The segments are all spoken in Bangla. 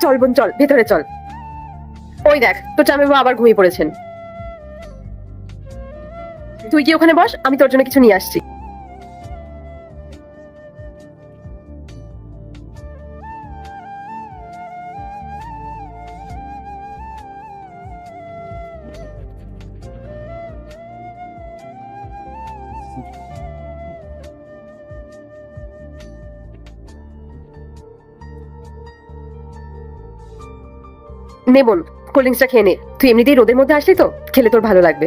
চল বোন চল, ভেতরে চল। ওই দেখ তোর জামাইবাবু আবার ঘুমিয়ে পড়েছেন। তুই কি ওখানে বস, আমি তোর জন্য কিছু নিয়ে আসছি। নে বোন, কোল্ড ড্রিঙ্কসটা খেয়ে নে। তুই এমনিতেই রোদের মধ্যে আসলি তো, খেলে তোর ভালো লাগবে।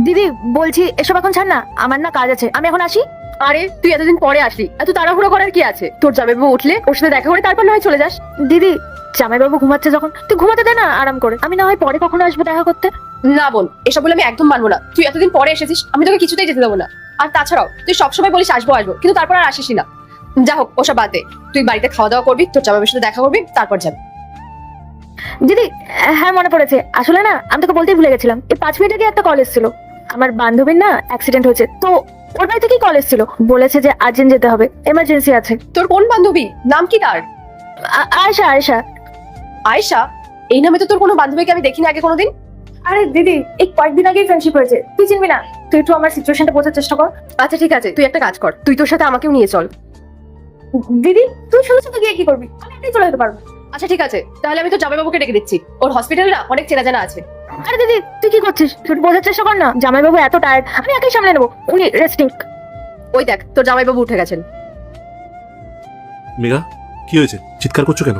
দিদি বলছি এসব এখন ছাড় না, আমার না কাজ আছে, আমি এখন আসি। আরে তুই এতদিন পরে আসলি, এত তাড়াহুড়ো করার কি আছে? তোর জামাইবাবু উঠলে ওর সাথে দেখা করে তারপর না হয় চলে যাস। দিদি জামাইবাবু ঘুমাচ্ছে যখন, তুই ঘুমাতে দে না আরাম করে, আমি না হয় পরে কখনো আসবো দেখা করতে। না বোন, এসব বলে আমি একদম মানবো না। তুই এতদিন পরে এসেছিস, আমি তোকে কিছুতেই যেতে দেবো না। আর তাছাড়াও তুই সবসময় বলিস আসবো আসবো, কিন্তু তারপর আর আসিসই না। যা হোক ওসব বাদ দে, তুই বাড়িতে খাওয়া দাওয়া করবি, তোর জামাইবাবুর সাথে দেখা করবি, তারপর যাবি। দিদি হ্যাঁ মনে পড়েছে, আসলে না আমি তোকে বলতেই ভুলে গেছিলাম, এই 5 মিনিট আগে একটা কল এসেছিল। আমার বান্ধবীর না অ্যাক্সিডেন্ট হয়েছে, তো ওর বাড়ি থেকেই কল এসেছিল, বলেছে যে আর্জেন্ট যেতে হবে, এমার্জেন্সি আছে। তোর কোন বান্ধবী? নাম কি তার? আয়েশা আয়েশা। আয়েশা? এই নামে তো তোর কোনো বান্ধবীকে আমি দেখিনি আগে কোনোদিন। আরে দিদি এই কয়েকদিন আগেই ফ্রেন্ডশিপ হয়েছে, তুই চিনবি না, তুই একটু আমার সিচুয়েশনটা বোঝার চেষ্টা কর। আচ্ছা ঠিক আছে, তুই একটা কাজ কর, তুই তোর সাথে আমাকেও নিয়ে চল। দিদি তুই শুধু শুধু গিয়ে কি করবি, আমি একাই চলে যেতে পারবো। আচ্ছা ঠিক আছে, তাহলে আমি তো জামাইবাবুকে ডেকে দিচ্ছি, ওর হসপিটালে না অনেক চেনা জানা আছে। আরে দিদি তুই কি করছিস, তুই একটু বোঝার চেষ্টা কর না, জামাইবাবু এত টায়ার্ড, আমি একাই সামলে নেবো, উনি রেস্টিং। ওই দেখ তোর জামাইবাবু উঠে গেছেন। মেঘা, কি হয়েছে? চিৎকার করছো কেন?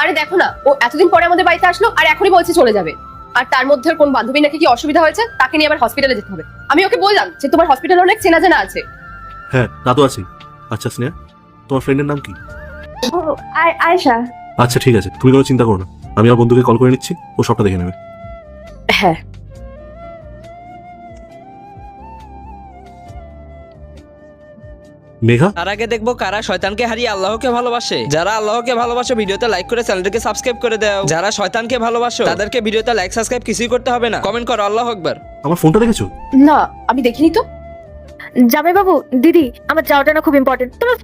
আরে দেখো না, ও এতদিন পরে আমাদের বাড়িতে আসলো আর এখনই বলছে চলে যাবে। আর তার মধ্যে ওর কোন বান্ধবী নাকি কি অসুবিধা হয়েছে, তাকে নিয়ে আবার হসপিটালে যেতে হবে। আমি ওকে বললাম যে তোমার হসপিটালে অনেক চেনা জানা আছে। হ্যাঁ তা তো আছেই। আচ্ছা স্নেহা, তোমার ফ্রেন্ডের নাম কি? আয়েশা। আচ্ছা ঠিক আছে, তুমি কোনো চিন্তা করো না, আমি আমার বন্ধুকে কল করে নিচ্ছি, ও সবটা দেখে নেবে। হ্যাঁ মেঘা, তার আগে দেখবো কারা শয়তানকে হারিয়ে আল্লাহকে ভালোবাসে। যারা আল্লাহকে ভালোবাসে ভিডিওতে লাইক করে চ্যানেলটাকে সাবস্ক্রাইব করে দাও। যারা শয়তানকে ভালোবাসো তাদেরকে ভিডিওতে লাইক সাবস্ক্রাইব কিছুই করতে হবে না, কমেন্ট করো আল্লাহু আকবার। আমার ফোনটা দেখেছো? না, আমি দেখিনি তো। জামাইবাবু দিদি আমার যাওয়াটা না খুব ইম্পর্টেন্ট, তোমার